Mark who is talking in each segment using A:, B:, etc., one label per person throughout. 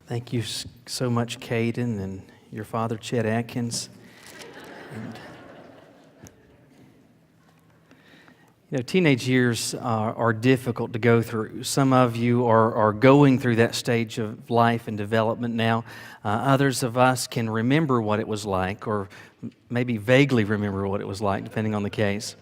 A: Thank you so much, Caden, and your father, Chet Atkins. And, teenage years are difficult to go through. Some of you are going through that stage of life and development now. Others of us can remember what it was like, or maybe vaguely remember what it was like, depending on the case.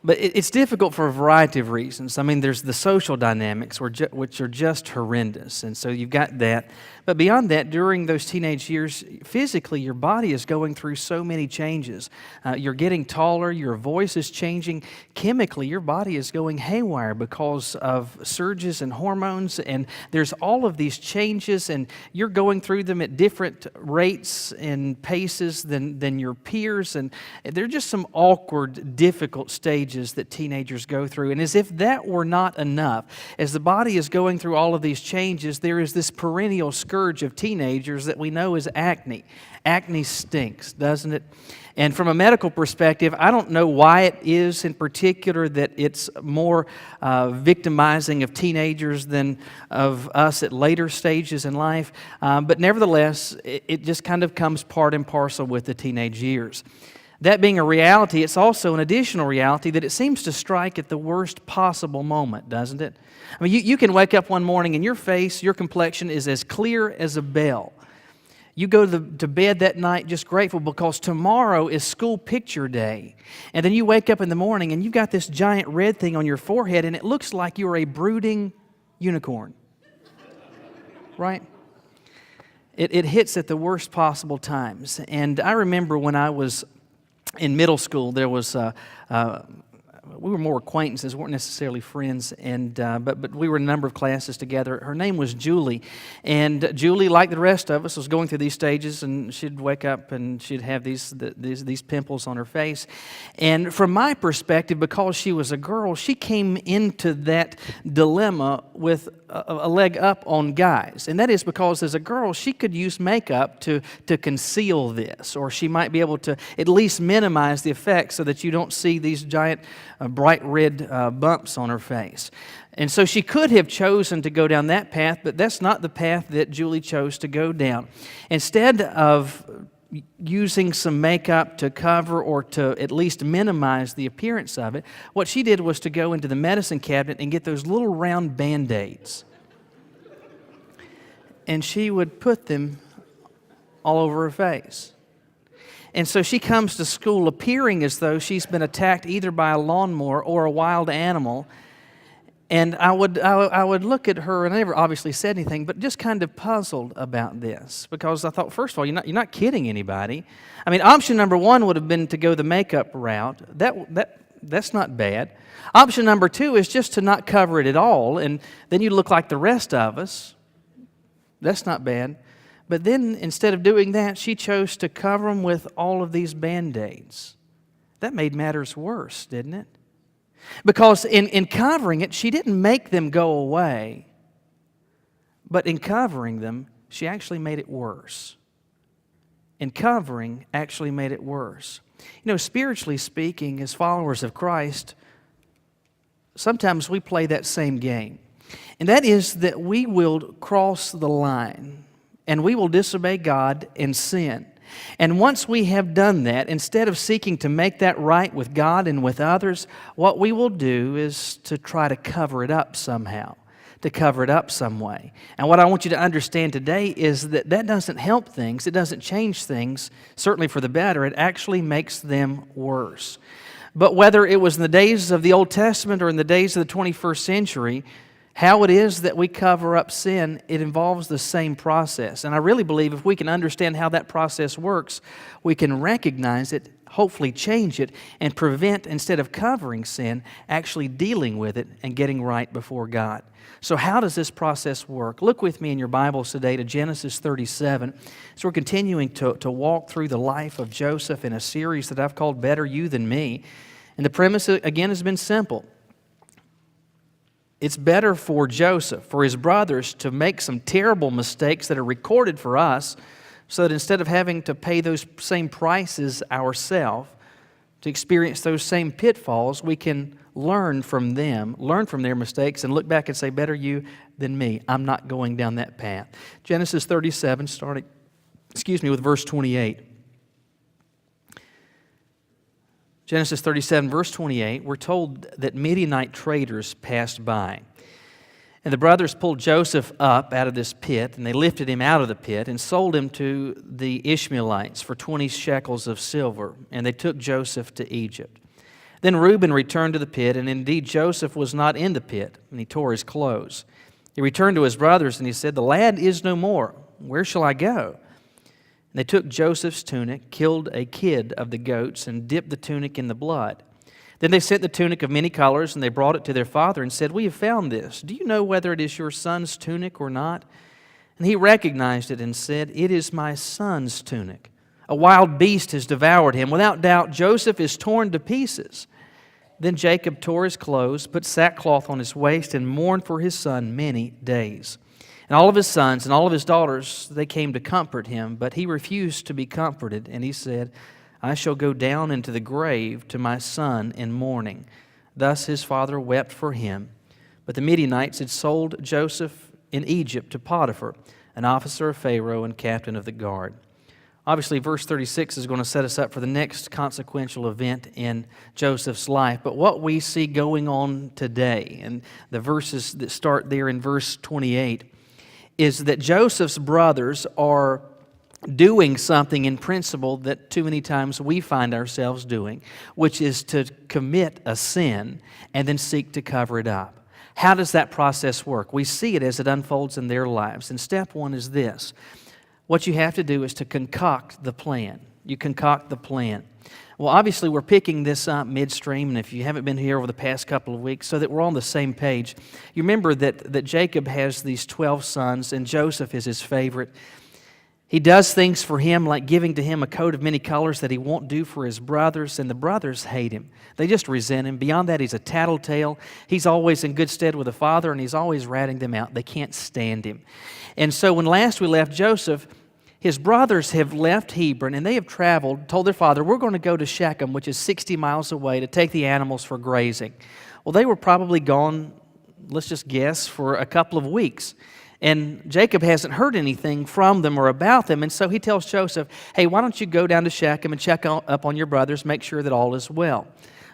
A: But it's difficult for a variety of reasons. I mean, there's the social dynamics, which are just horrendous, and so you've got that. But beyond that, during those teenage years, physically, your body is going through so many changes. You're getting taller, your voice is changing. Chemically, your body is going haywire because of surges and hormones, and there's all of these changes, and you're going through them at different rates and paces than your peers, and they're just some awkward, difficult stages that teenagers go through. And as if that were not enough, as the body is going through all of these changes, there is this perennial scourge of teenagers that we know is acne. Acne stinks, doesn't it? And from a medical perspective, I don't know why it is in particular that it's more victimizing of teenagers than of us at later stages in life. But nevertheless, it just kind of comes part and parcel with the teenage years. That being a reality, it's also an additional reality that it seems to strike at the worst possible moment, doesn't it? I mean, you can wake up one morning and your face, your complexion is as clear as a bell. You go to bed that night just grateful because tomorrow is school picture day. And then you wake up in the morning and you've got this giant red thing on your forehead and it looks like you're a brooding unicorn. Right? It hits at the worst possible times. And I remember when I was in middle school, there was we were more acquaintances, weren't necessarily friends, and but we were in a number of classes together. Her name was Julie, and Julie, like the rest of us, was going through these stages, and she'd wake up and she'd have these pimples on her face. And from my perspective, because she was a girl, she came into that dilemma with a leg up on guys, and that is because as a girl, she could use makeup to conceal this, or she might be able to at least minimize the effects so that you don't see these giant bright red bumps on her face. And so she could have chosen to go down that path, but that's not the path that Julie chose to go down. Instead of using some makeup to cover or to at least minimize the appearance of it, what she did was to go into the medicine cabinet and get those little round Band-Aids. And she would put them all over her face. And so she comes to school appearing as though she's been attacked either by a lawnmower or a wild animal. And I would look at her, and I never obviously said anything, but just kind of puzzled about this. Because I thought, first of all, you're not kidding anybody. I mean, option number one would have been to go the makeup route. That's not bad. Option number two is just to not cover it at all, and then you look like the rest of us. That's not bad. But then, instead of doing that, she chose to cover them with all of these Band-Aids. That made matters worse, didn't it? Because in covering it, she didn't make them go away. But in covering them, she actually made it worse. And covering actually made it worse. Spiritually speaking, as followers of Christ, sometimes we play that same game. And that is that we will cross the line. And we will disobey God and sin. And once we have done that, instead of seeking to make that right with God and with others, what we will do is to try to cover it up somehow, to cover it up some way. And what I want you to understand today is that doesn't help things. It doesn't change things, certainly for the better. It actually makes them worse. But whether it was in the days of the Old Testament or in the days of the 21st century, how it is that we cover up sin, it involves the same process. And I really believe if we can understand how that process works, we can recognize it, hopefully change it, and prevent, instead of covering sin, actually dealing with it and getting right before God. So how does this process work? Look with me in your Bibles today to Genesis 37. So we're continuing to walk through the life of Joseph in a series that I've called Better You Than Me. And the premise, again, has been simple. It's better for Joseph, for his brothers, to make some terrible mistakes that are recorded for us so that instead of having to pay those same prices ourselves, to experience those same pitfalls, we can learn from them, learn from their mistakes, and look back and say, better you than me. I'm not going down that path. Genesis 37, starting, with verse 28. Genesis 37, verse 28, we're told that Midianite traders passed by. And the brothers pulled Joseph up out of this pit, and they lifted him out of the pit and sold him to the Ishmaelites for 20 shekels of silver. And they took Joseph to Egypt. Then Reuben returned to the pit, and indeed Joseph was not in the pit, and he tore his clothes. He returned to his brothers, and he said, "The lad is no more. Where shall I go?" And they took Joseph's tunic, killed a kid of the goats, and dipped the tunic in the blood. Then they sent the tunic of many colors, and they brought it to their father and said, "We have found this. Do you know whether it is your son's tunic or not?" And he recognized it and said, "It is my son's tunic. A wild beast has devoured him. Without doubt, Joseph is torn to pieces." Then Jacob tore his clothes, put sackcloth on his waist, and mourned for his son many days. And all of his sons and all of his daughters, they came to comfort him, but he refused to be comforted. And he said, "I shall go down into the grave to my son in mourning." Thus his father wept for him. But the Midianites had sold Joseph in Egypt to Potiphar, an officer of Pharaoh and captain of the guard. Obviously, verse 36 is going to set us up for the next consequential event in Joseph's life. But what we see going on today, and the verses that start there in verse 28, is that Joseph's brothers are doing something in principle that too many times we find ourselves doing, which is to commit a sin and then seek to cover it up. How does that process work? We see it as it unfolds in their lives. And step one is this. What you have to do is to concoct the plan. You concoct the plan. Well, obviously, we're picking this up midstream, and if you haven't been here over the past couple of weeks, so that we're on the same page, you remember that Jacob has these 12 sons, and Joseph is his favorite. He does things for him like giving to him a coat of many colors that he won't do for his brothers, and the brothers hate him. They just resent him. Beyond that, he's a tattletale. He's always in good stead with the father, and he's always ratting them out. They can't stand him. And so when last we left Joseph, his brothers have left Hebron, and they have traveled, told their father, "We're going to go to Shechem, which is 60 miles away, to take the animals for grazing." Well, they were probably gone, let's just guess, for a couple of weeks. And Jacob hasn't heard anything from them or about them, and so he tells Joseph, "Hey, why don't you go down to Shechem and check up on your brothers, make sure that all is well."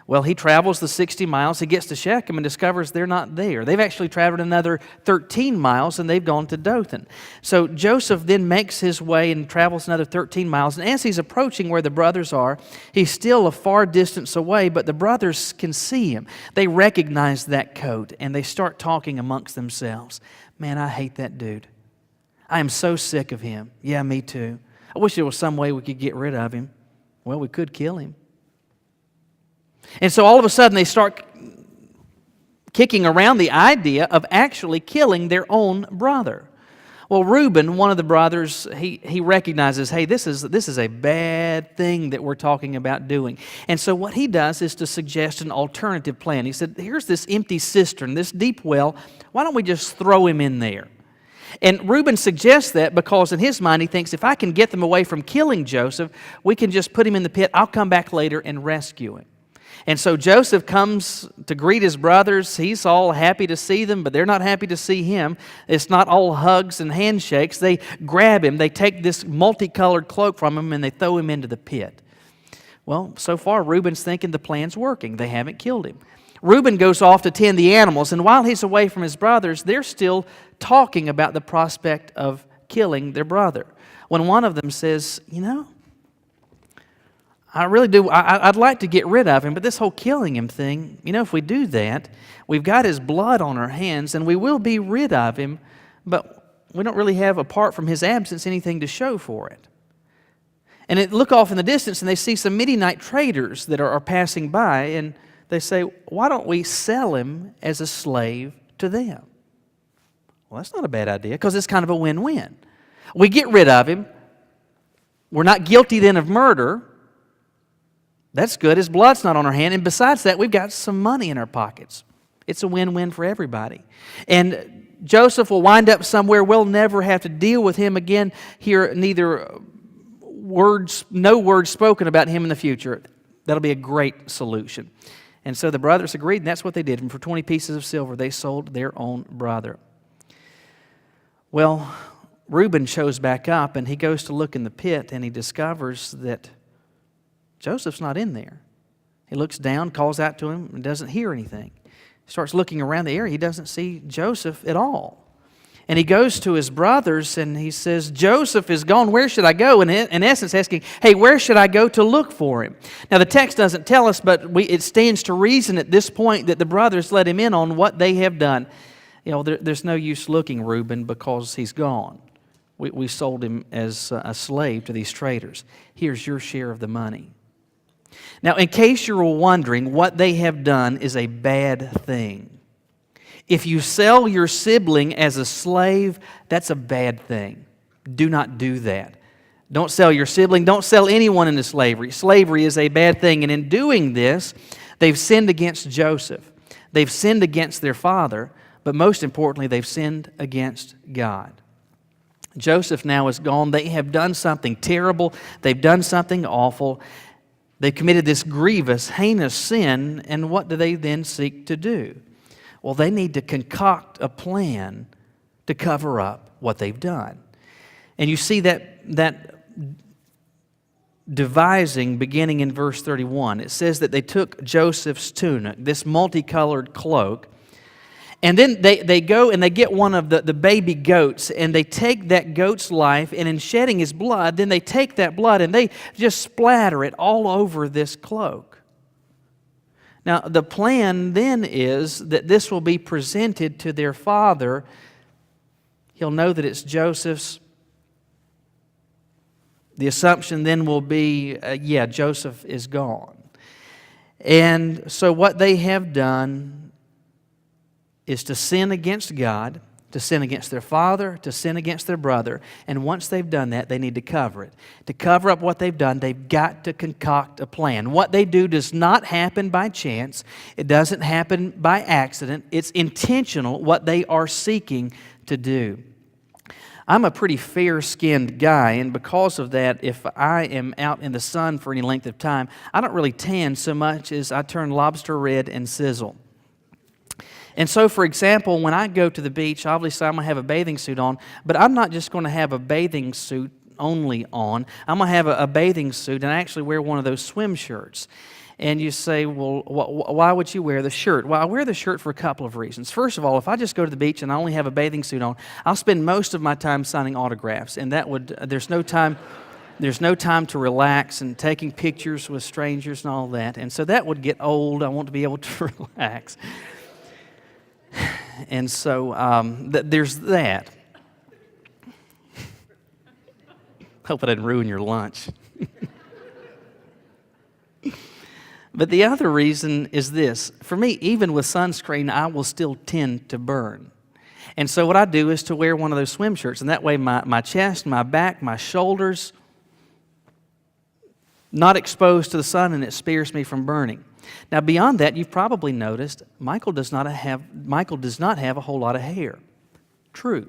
A: Well, he travels the 60 miles. He gets to Shechem and discovers they're not there. They've actually traveled another 13 miles, and they've gone to Dothan. So Joseph then makes his way and travels another 13 miles. And as he's approaching where the brothers are, he's still a far distance away, but the brothers can see him. They recognize that coat, and they start talking amongst themselves. "Man, I hate that dude. I am so sick of him." "Yeah, me too. I wish there was some way we could get rid of him." "Well, we could kill him." And so all of a sudden they start kicking around the idea of actually killing their own brother. Well, Reuben, one of the brothers, he recognizes, hey, this is a bad thing that we're talking about doing. And so what he does is to suggest an alternative plan. He said, here's this empty cistern, this deep well. Why don't we just throw him in there? And Reuben suggests that because in his mind he thinks, if I can get them away from killing Joseph, we can just put him in the pit. I'll come back later and rescue him. And so Joseph comes to greet his brothers. He's all happy to see them, but they're not happy to see him. It's not all hugs and handshakes. They grab him. They take this multicolored cloak from him, and they throw him into the pit. Well, so far, Reuben's thinking the plan's working. They haven't killed him. Reuben goes off to tend the animals, and while he's away from his brothers, they're still talking about the prospect of killing their brother. When one of them says, I really do. I'd like to get rid of him, but this whole killing him thing, if we do that, we've got his blood on our hands, and we will be rid of him, but we don't really have, apart from his absence, anything to show for it. And they look off in the distance, and they see some Midianite traders that are passing by, and they say, why don't we sell him as a slave to them? Well, that's not a bad idea, because it's kind of a win-win. We get rid of him. We're not guilty then of murder. That's good. His blood's not on our hand. And besides that, we've got some money in our pockets. It's a win-win for everybody. And Joseph will wind up somewhere. We'll never have to deal with him again. Hear neither no words spoken about him in the future. That'll be a great solution. And so the brothers agreed, and that's what they did. And for 20 pieces of silver, they sold their own brother. Well, Reuben shows back up, and he goes to look in the pit, and he discovers that Joseph's not in there. He looks down, calls out to him, and doesn't hear anything. He starts looking around the area. He doesn't see Joseph at all. And he goes to his brothers and he says, Joseph is gone. Where should I go? And in essence asking, hey, where should I go to look for him? Now the text doesn't tell us, but it stands to reason at this point that the brothers let him in on what they have done. There's no use looking, Reuben, because he's gone. We sold him as a slave to these traders. Here's your share of the money. Now, in case you're wondering, what they have done is a bad thing. If you sell your sibling as a slave, that's a bad thing. Do not do that. Don't sell your sibling. Don't sell anyone into slavery. Slavery is a bad thing. And in doing this, they've sinned against Joseph. They've sinned against their father. But most importantly, they've sinned against God. Joseph now is gone. They have done something terrible. They've done something awful. They've committed this grievous, heinous sin. And what do they then seek to do? Well, they need to concoct a plan to cover up what they've done. And you see that devising beginning in verse 31. It says that they took Joseph's tunic, this multicolored cloak, and then they go and they get one of the baby goats, and they take that goat's life, and in shedding his blood, then they take that blood and they just splatter it all over this cloak. Now, the plan then is that this will be presented to their father. He'll know that it's Joseph's. The assumption then will be, Joseph is gone. And so what they have done is to sin against God, to sin against their father, to sin against their brother. And once they've done that, they need to cover it. To cover up what they've done, they've got to concoct a plan. What they do does not happen by chance. It doesn't happen by accident. It's intentional what they are seeking to do. I'm a pretty fair-skinned guy, and because of that, if I am out in the sun for any length of time, I don't really tan so much as I turn lobster red and sizzle. And so, for example, when I go to the beach, obviously I'm going to have a bathing suit on, but I'm not just going to have a bathing suit only on. I'm going to have a bathing suit, and I actually wear one of those swim shirts. And you say, well, why would you wear the shirt? Well, I wear the shirt for a couple of reasons. First of all, if I just go to the beach and I only have a bathing suit on, I'll spend most of my time signing autographs, and there's no time to relax and taking pictures with strangers and all that. And so that would get old. I want to be able to relax. And so there's that. Hope I didn't ruin your lunch. But the other reason is this. For me, even with sunscreen, I will still tend to burn. And so what I do is to wear one of those swim shirts. And that way my chest, my back, my shoulders, not exposed to the sun, and it spares me from burning. Now, beyond that, you've probably noticed Michael does not have a whole lot of hair. True.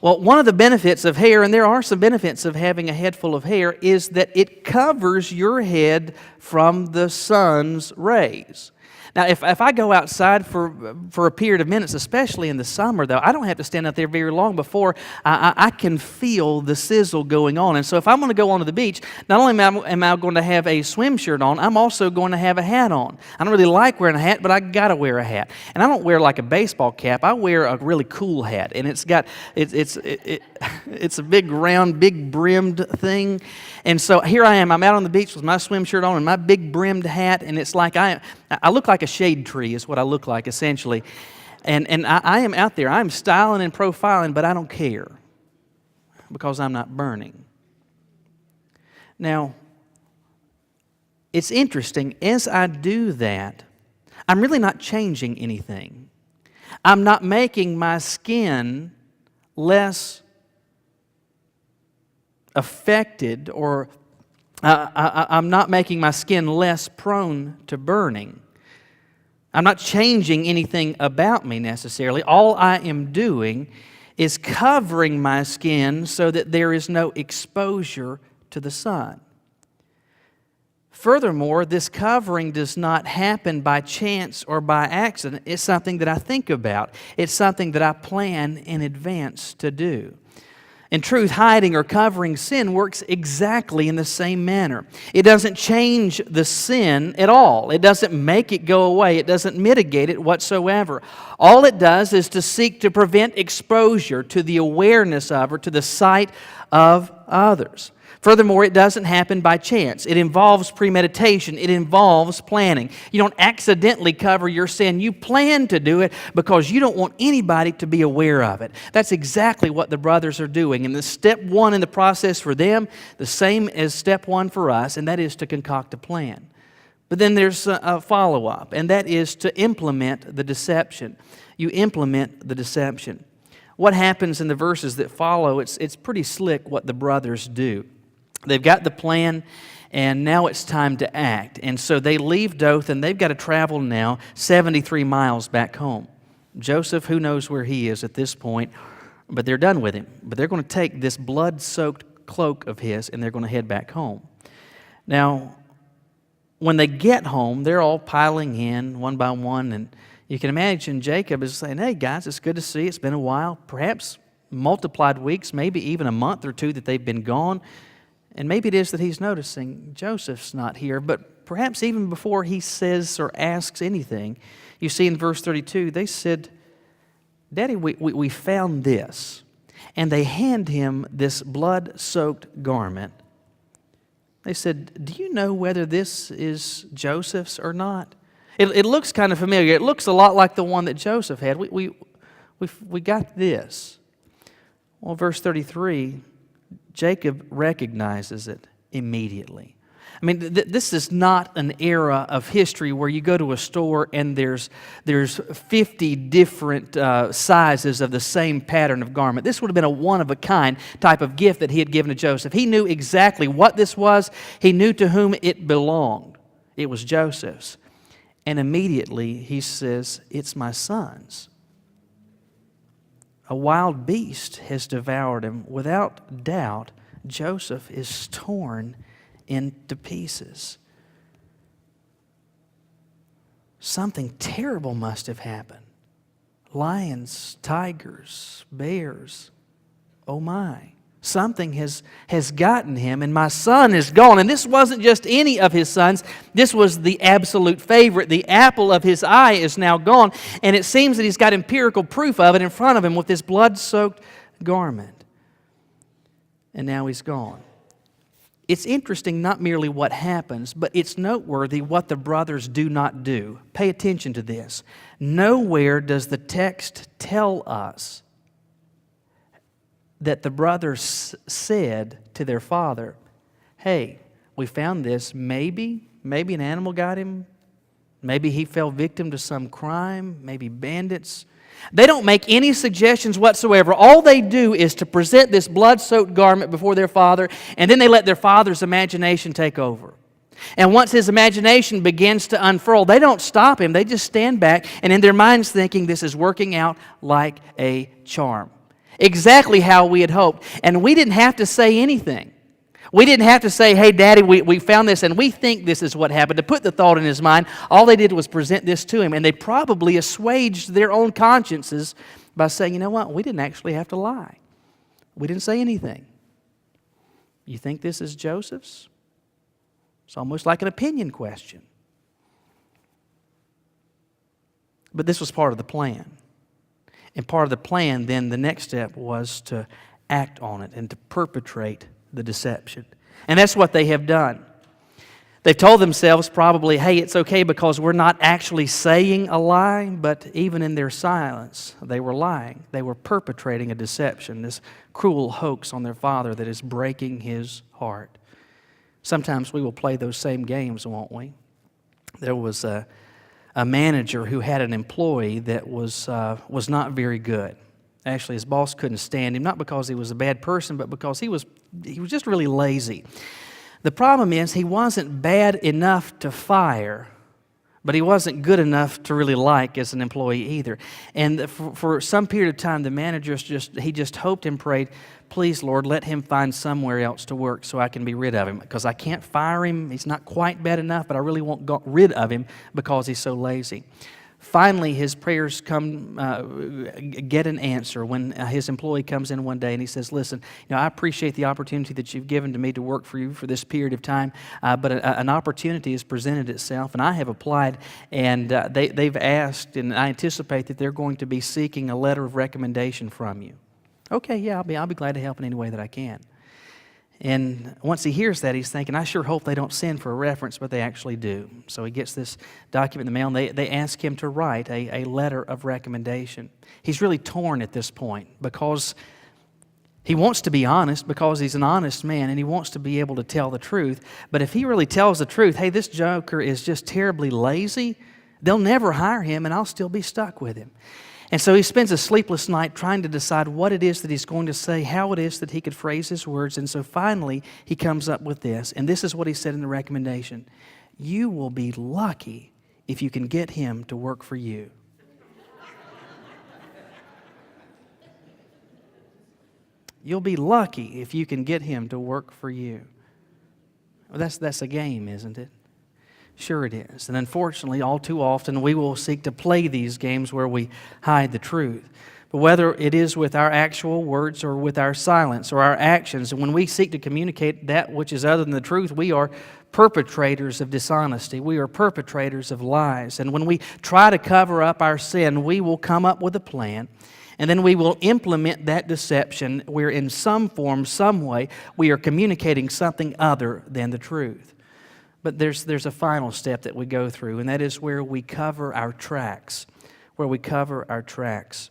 A: Well, one of the benefits of hair, and there are some benefits of having a head full of hair, is that it covers your head from the sun's rays. Now, if I go outside for a period of minutes, especially in the summer, though, I don't have to stand out there very long before I can feel the sizzle going on. And so if I'm going to go onto the beach, not only am I going to have a swim shirt on, I'm also going to have a hat on. I don't really like wearing a hat, but I got to wear a hat. And I don't wear like a baseball cap. I wear a really cool hat, and it's a big round, big brimmed thing. And so here I am. I'm out on the beach with my swim shirt on and my big brimmed hat, and it's like I look like a shade tree is what I look like, essentially. And I am out there. I'm styling and profiling, but I don't care because I'm not burning. Now, it's interesting. As I do that, I'm really not changing anything. I'm not making my skin less affected, or I'm not making my skin less prone to burning. I'm not changing anything about me necessarily. All I am doing is covering my skin so that there is no exposure to the sun. Furthermore, this covering does not happen by chance or by accident. It's something that I think about. It's something that I plan in advance to do. In truth, hiding or covering sin works exactly in the same manner. It doesn't change the sin at all. It doesn't make it go away. It doesn't mitigate it whatsoever. All it does is to seek to prevent exposure to the awareness of or to the sight of others. Furthermore, it doesn't happen by chance. It involves premeditation. It involves planning. You don't accidentally cover your sin. You plan to do it because you don't want anybody to be aware of it. That's exactly what the brothers are doing. And the step one in the process for them, the same as step one for us, and that is to concoct a plan. But then there's a follow-up, and that is to implement the deception. You implement the deception. What happens in the verses that follow, it's pretty slick what the brothers do. They've got the plan, and now it's time to act. And so they leave Dothan. They've got to travel now 73 miles back home. Joseph, who knows where he is at this point, but they're done with him. But they're going to take this blood-soaked cloak of his, and they're going to head back home. Now, when they get home, they're all piling in one by one, and you can imagine Jacob is saying, "Hey, guys, it's good to see you. It's been a while, perhaps multiplied weeks, maybe even a month or two that they've been gone." And maybe it is that he's noticing Joseph's not here, but perhaps even before he says or asks anything, you see in verse 32, they said, "Daddy, we found this." And they hand him this blood-soaked garment. They said, "Do you know whether this is Joseph's or not?" It looks kind of familiar. It looks a lot like the one that Joseph had. We got this. Well, verse 33, Jacob recognizes it immediately. I mean, this is not an era of history where you go to a store and there's 50 different sizes of the same pattern of garment. This would have been a one-of-a-kind type of gift that he had given to Joseph. He knew exactly what this was. He knew to whom it belonged. It was Joseph's. And immediately he says, "It's my son's. A wild beast has devoured him." Without doubt, Joseph is torn into pieces. Something terrible must have happened. Lions, tigers, bears. Oh my. Something has gotten him, and my son is gone. And this wasn't just any of his sons. This was the absolute favorite. The apple of his eye is now gone. And it seems that he's got empirical proof of it in front of him with this blood-soaked garment. And now he's gone. It's interesting not merely what happens, but it's noteworthy what the brothers do not do. Pay attention to this. Nowhere does the text tell us that the brothers said to their father, "Hey, we found this. Maybe an animal got him. Maybe he fell victim to some crime, maybe bandits." They don't make any suggestions whatsoever. All they do is to present this blood-soaked garment before their father, and then they let their father's imagination take over. And once his imagination begins to unfurl, they don't stop him. They just stand back, and in their minds thinking this is working out like a charm. Exactly how we had hoped. And we didn't have to say anything. We didn't have to say, "Hey, Daddy, we found this and we think this is what happened," to put the thought in his mind. All they did was present this to him, and they probably assuaged their own consciences by saying, "You know what? We didn't actually have to lie. We didn't say anything. You think this is Joseph's?" It's almost like an opinion question. But this was part of the plan. And part of the plan, then, the next step was to act on it and to perpetrate the deception. And that's what they have done. They've told themselves probably, "Hey, it's okay because we're not actually saying a lie," but even in their silence, they were lying. They were perpetrating a deception, this cruel hoax on their father that is breaking his heart. Sometimes we will play those same games, won't we? There was a manager who had an employee that was not very good. Actually, his boss couldn't stand him, not because he was a bad person, but because he was just really lazy. The problem is he wasn't bad enough to fire, but he wasn't good enough to really like as an employee either. And for some period of time, the manager just hoped and prayed, please, Lord, let him find somewhere else to work so I can be rid of him, because I can't fire him. He's not quite bad enough, but I really won't get rid of him because he's so lazy. Finally, his prayers get an answer when his employee comes in one day and he says, listen, I appreciate the opportunity that you've given to me to work for you for this period of time, but an opportunity has presented itself, and I have applied, and they've asked, and I anticipate that they're going to be seeking a letter of recommendation from you. Okay, yeah, I'll be glad to help in any way that I can. And once he hears that, he's thinking, I sure hope they don't send for a reference, but they actually do. So he gets this document in the mail, and they ask him to write a letter of recommendation. He's really torn at this point because he wants to be honest, because he's an honest man, and he wants to be able to tell the truth. But if he really tells the truth, hey, this joker is just terribly lazy, they'll never hire him, and I'll still be stuck with him. And so he spends a sleepless night trying to decide what it is that he's going to say, how it is that he could phrase his words. And so finally, he comes up with this. And this is what he said in the recommendation. You will be lucky if you can get him to work for you. You'll be lucky if you can get him to work for you. Well, that's a game, isn't it? Sure it is. And unfortunately, all too often, we will seek to play these games where we hide the truth. But whether it is with our actual words or with our silence or our actions, and when we seek to communicate that which is other than the truth, we are perpetrators of dishonesty. We are perpetrators of lies. And when we try to cover up our sin, we will come up with a plan, and then we will implement that deception where in some form, some way, we are communicating something other than the truth. But there's a final step that we go through, and that is where we cover our tracks. Where we cover our tracks.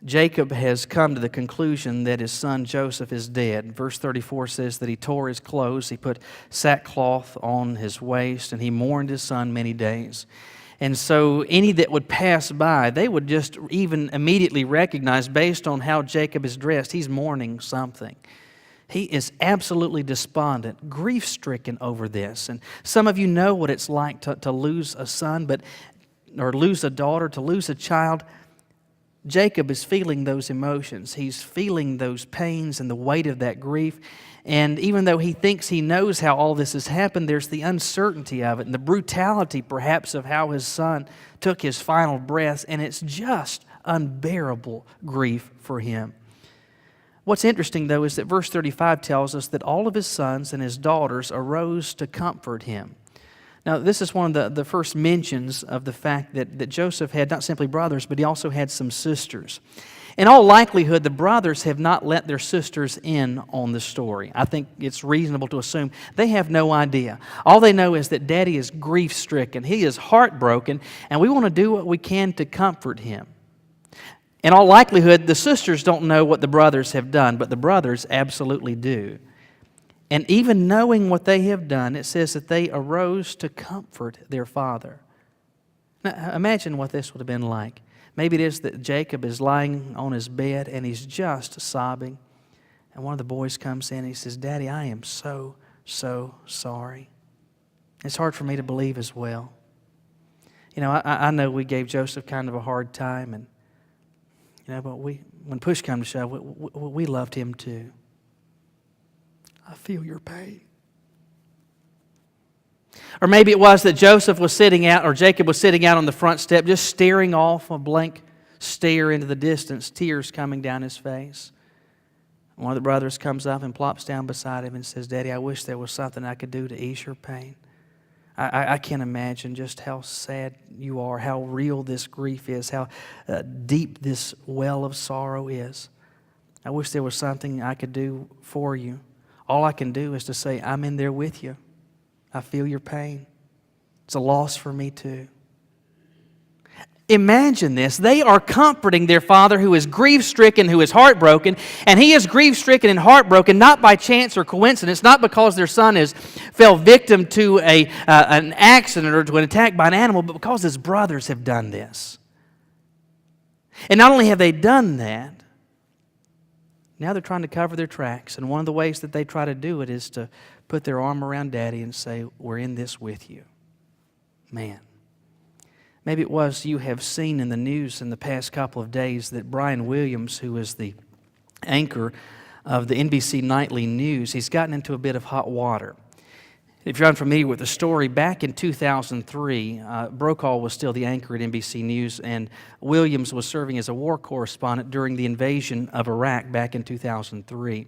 A: Jacob has come to the conclusion that his son Joseph is dead. Verse 34 says that he tore his clothes, he put sackcloth on his waist, and he mourned his son many days. And so any that would pass by, they would just even immediately recognize, based on how Jacob is dressed, he's mourning something. He is absolutely despondent, grief-stricken over this. And some of you know what it's like to lose a son, or lose a daughter, to lose a child. Jacob is feeling those emotions. He's feeling those pains and the weight of that grief. And even though he thinks he knows how all this has happened, there's the uncertainty of it and the brutality, perhaps, of how his son took his final breath. And it's just unbearable grief for him. What's interesting, though, is that verse 35 tells us that all of his sons and his daughters arose to comfort him. Now, this is one of the first mentions of the fact that Joseph had not simply brothers, but he also had some sisters. In all likelihood, the brothers have not let their sisters in on the story. I think it's reasonable to assume they have no idea. All they know is that Daddy is grief-stricken. He is heartbroken, and we want to do what we can to comfort him. In all likelihood, the sisters don't know what the brothers have done, but the brothers absolutely do. And even knowing what they have done, it says that they arose to comfort their father. Now, imagine what this would have been like. Maybe it is that Jacob is lying on his bed and he's just sobbing. And one of the boys comes in and he says, Daddy, I am so sorry. It's hard for me to believe as well. I know we gave Joseph kind of a hard time, and but when push came to shove, we loved him too. I feel your pain. Or maybe it was that Jacob was sitting out on the front step, just staring off, a blank stare into the distance, tears coming down his face. One of the brothers comes up and plops down beside him and says, Daddy, I wish there was something I could do to ease your pain. I can't imagine just how sad you are, how real this grief is, how deep this well of sorrow is. I wish there was something I could do for you. All I can do is to say, I'm in there with you. I feel your pain. It's a loss for me too. Imagine this. They are comforting their father who is grief-stricken, who is heartbroken, and he is grief-stricken and heartbroken not by chance or coincidence, not because their son fell victim to an accident or to an attack by an animal, but because his brothers have done this. And not only have they done that, now they're trying to cover their tracks, and one of the ways that they try to do it is to put their arm around Daddy and say, we're in this with you. Man. Maybe it was you have seen in the news in the past couple of days that Brian Williams, who is the anchor of the NBC Nightly News, he's gotten into a bit of hot water. If you're unfamiliar with the story, back in 2003, Brokaw was still the anchor at NBC News, and Williams was serving as a war correspondent during the invasion of Iraq back in 2003.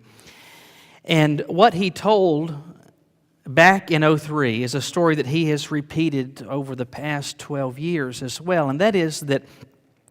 A: And what he told back in 2003 is a story that he has repeated over the past 12 years as well, and that is that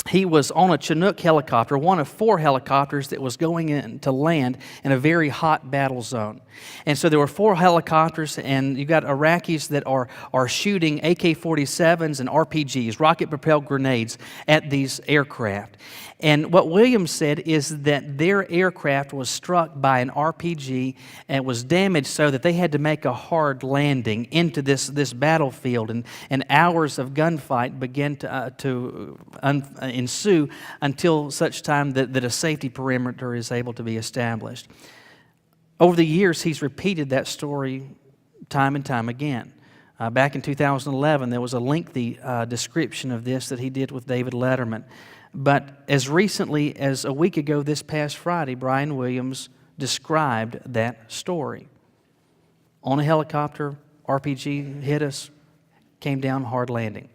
A: he was on a Chinook helicopter, one of 4 helicopters that was going in to land in a very hot battle zone. And so there were 4 helicopters, and you got Iraqis that are shooting AK-47s and RPGs, rocket-propelled grenades, at these aircraft. And what Williams said is that their aircraft was struck by an RPG and was damaged so that they had to make a hard landing into this battlefield, and hours of gunfight began to ensue until such time that a safety perimeter is able to be established. Over the years, he's repeated that story time and time again. Back in 2011, there was a lengthy description of this that he did with David Letterman. But as recently as a week ago, this past Friday, Brian Williams described that story. On a helicopter, RPG hit us, came down, hard landing.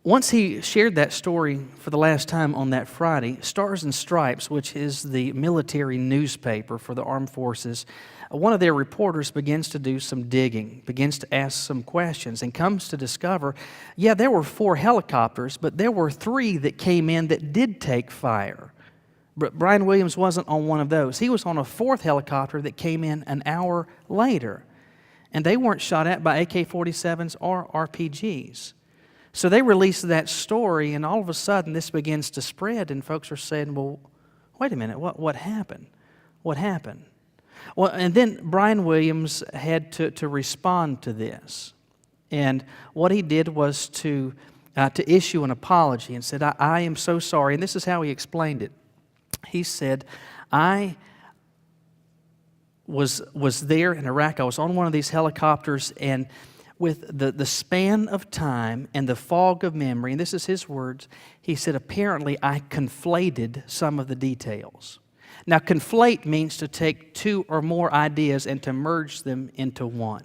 A: Once he shared that story for the last time on that Friday, Stars and Stripes, which is the military newspaper for the armed forces, one of their reporters begins to do some digging, begins to ask some questions, and comes to discover, yeah, there were 4 helicopters, but there were 3 that came in that did take fire. But Brian Williams wasn't on one of those. He was on a 4th helicopter that came in an hour later, and they weren't shot at by AK-47s or RPGs. So they released that story, and all of a sudden this begins to spread, and folks are saying, well, wait a minute, what happened? What happened? Well, and then Brian Williams had to respond to this. And what he did was to issue an apology and said, I am so sorry. And this is how he explained it. He said, I was there in Iraq. I was on one of these helicopters, and with the span of time and the fog of memory, and this is his words, he said, apparently I conflated some of the details. Now, conflate means to take 2 or more ideas and to merge them into one.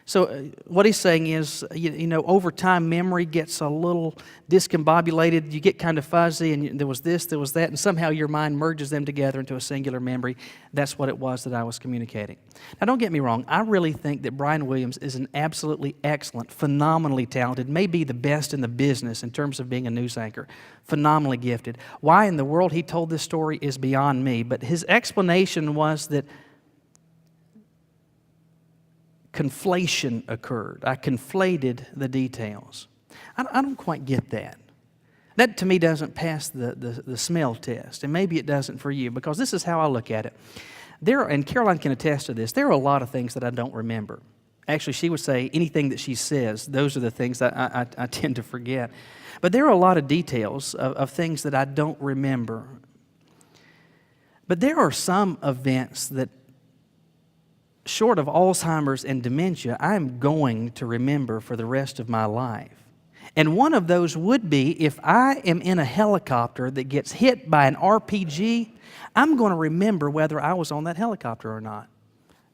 A: So what he's saying is, you know, over time, memory gets a little discombobulated. You get kind of fuzzy, and there was this, there was that, and somehow your mind merges them together into a singular memory. That's what it was that I was communicating. Now, don't get me wrong. I really think that Brian Williams is an absolutely excellent, phenomenally talented, maybe the best in the business in terms of being a news anchor, phenomenally gifted. Why in the world he told this story is beyond me, but his explanation was that conflation occurred. I conflated the details. I don't quite get that. That to me doesn't pass the smell test, and maybe it doesn't for you, because this is how I look at it. And Caroline can attest to this, there are a lot of things that I don't remember. Actually, she would say anything that she says, those are the things that I tend to forget. But there are a lot of details of things that I don't remember. But there are some events that, short of Alzheimer's and dementia, I'm going to remember for the rest of my life. And one of those would be if I am in a helicopter that gets hit by an RPG, I'm going to remember whether I was on that helicopter or not.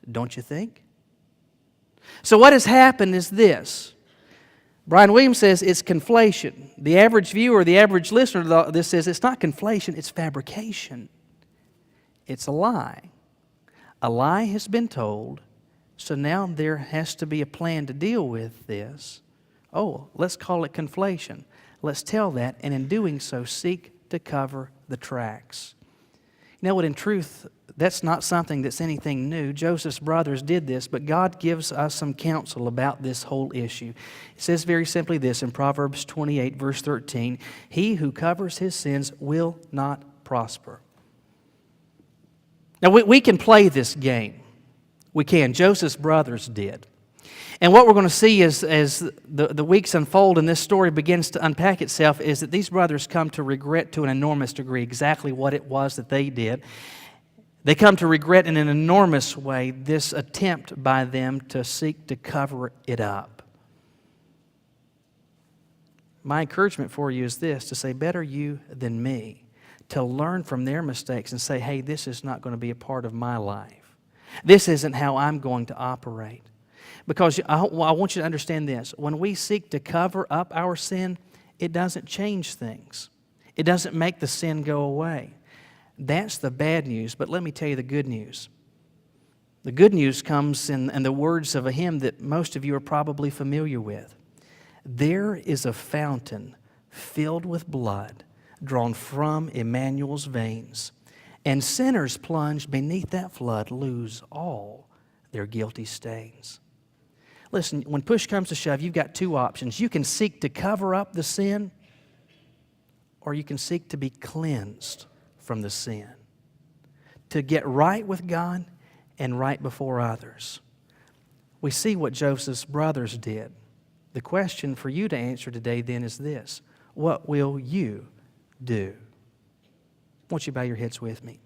A: Don't you think? So what has happened is this. Brian Williams says it's conflation. The average viewer, the average listener to this says it's not conflation, it's fabrication. It's a lie. A lie has been told, so now there has to be a plan to deal with this. Oh, let's call it conflation. Let's tell that, and in doing so, seek to cover the tracks. You know what, in truth, that's not something that's anything new. Joseph's brothers did this, but God gives us some counsel about this whole issue. It says very simply this in Proverbs 28, verse 13, "He who covers his sins will not prosper." Now, we can play this game. We can. Joseph's brothers did. And what we're going to see as the weeks unfold and this story begins to unpack itself is that these brothers come to regret to an enormous degree exactly what it was that they did. They come to regret in an enormous way this attempt by them to seek to cover it up. My encouragement for you is this, to say, better you than me, to learn from their mistakes and say, hey, this is not going to be a part of my life. This isn't how I'm going to operate. Because I want you to understand this. When we seek to cover up our sin, it doesn't change things. It doesn't make the sin go away. That's the bad news, but let me tell you the good news. The good news comes in the words of a hymn that most of you are probably familiar with. There is a fountain filled with blood drawn from Emmanuel's veins, and sinners plunged beneath that flood lose all their guilty stains. Listen, when push comes to shove, you've got two options. You can seek to cover up the sin, or you can seek to be cleansed from the sin, to get right with God and right before others. We see what Joseph's brothers did. The question for you to answer today then is this: what will you do? Won't you bow your heads with me?